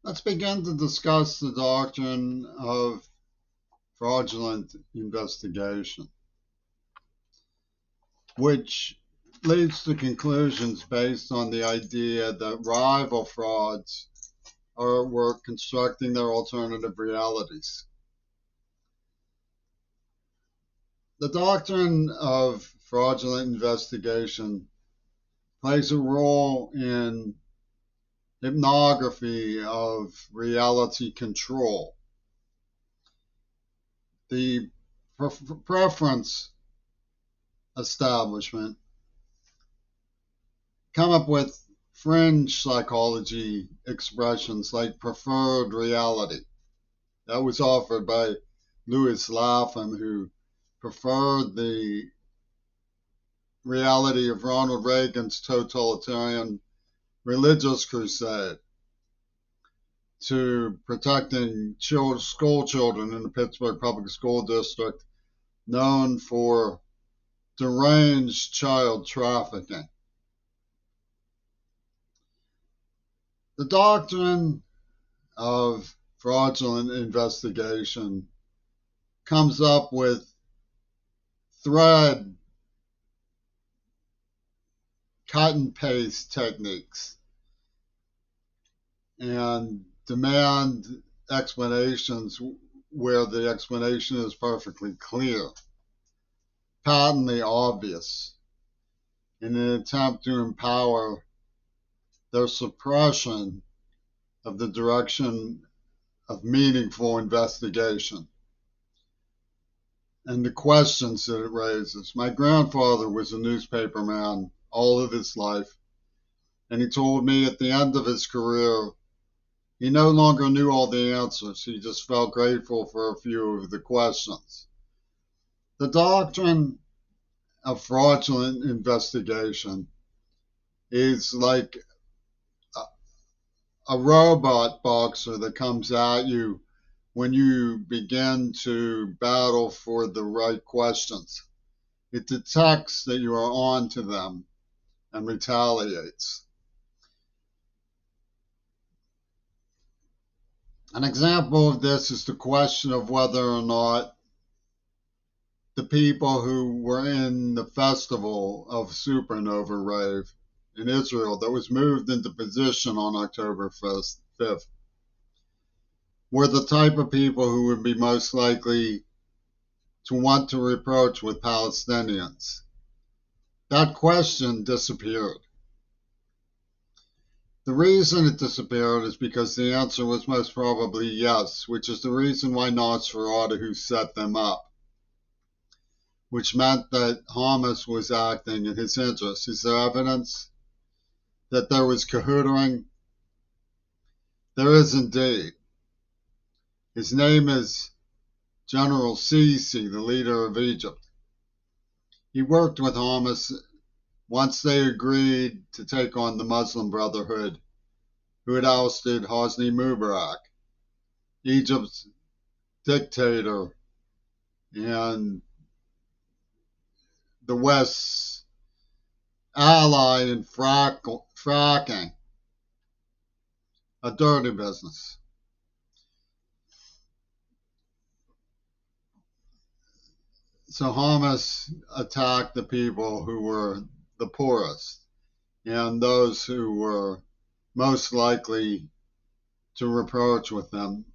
Let's begin to discuss the doctrine of fraudulent investigation, which leads to conclusions based on the idea that rival frauds were constructing their alternative realities. The doctrine of fraudulent investigation plays a role in hypnography of reality control. The preference establishment come up with fringe psychology expressions like preferred reality. That was offered by Louis Lapham, who preferred the reality of Ronald Reagan's totalitarian religious crusade to protecting school children in the Pittsburgh Public School District, known for deranged child trafficking. The doctrine of fraudulent investigation comes up with thread cut and paste techniques and demand explanations where the explanation is perfectly clear, patently obvious, in an attempt to empower their suppression of the direction of meaningful investigation and the questions that it raises. My grandfather was a newspaperman all of his life, and he told me at the end of his career he no longer knew all the answers. He just felt grateful for a few of the questions. The doctrine of fraudulent investigation is like a robot boxer that comes at you when you begin to battle for the right questions. It detects that you are on to them and retaliates. An example of this is the question of whether or not the people who were in the festival of Supernova Rave in Israel that was moved into position on October 5th were the type of people who would be most likely to want to reproach with Palestinians. That question disappeared. The reason it disappeared is because the answer was most probably yes, which is the reason why Nosferatu set them up, which meant that Hamas was acting in his interest. Is there evidence that there was cahootering? There is indeed. His name is General Sisi, the leader of Egypt. He worked with Hamas once they agreed to take on the Muslim Brotherhood, who had ousted Hosni Mubarak, Egypt's dictator and the West's ally in fracking, a dirty business. So Hamas attacked the people who were the poorest and those who were most likely to reproach with them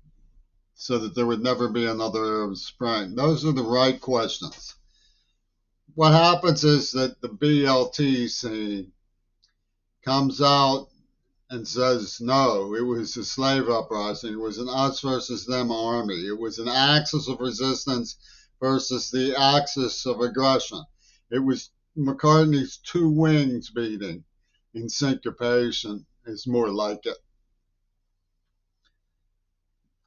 so that there would never be another Arab Spring. Those are the right questions. What happens is that the BLT comes out and says, no, it was a slave uprising. It was an us versus them army. It was an axis of resistance versus the axis of aggression. It was McCartney's two wings beating in syncopation is more like it.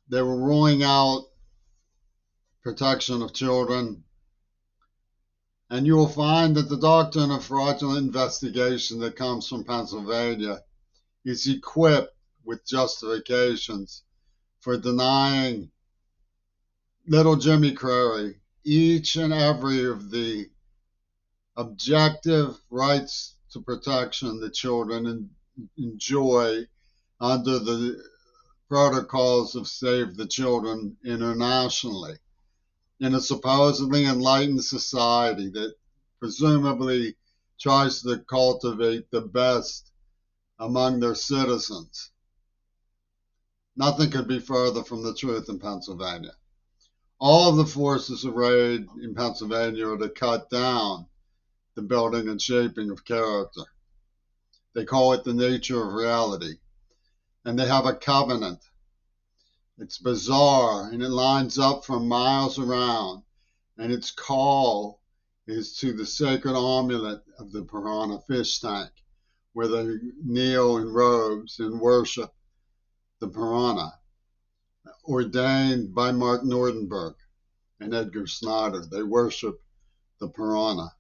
They were ruling out protection of children. And you will find that the doctrine of fraudulent investigation that comes from Pennsylvania is equipped with justifications for denying little Jimmy Crary each and every of the objective rights to protection that children enjoy under the protocols of Save the Children internationally in a supposedly enlightened society that presumably tries to cultivate the best among their citizens. Nothing could be further from the truth in Pennsylvania. All of the forces arrayed in Pennsylvania are to cut down the building and shaping of character. They call it the nature of reality. And they have a covenant. It's bizarre, and it lines up for miles around. And its call is to the sacred amulet of the Piranha fish tank, where they kneel in robes and worship the Piranha, ordained by Mark Nordenberg and Edgar Snyder. They worship the Piranha.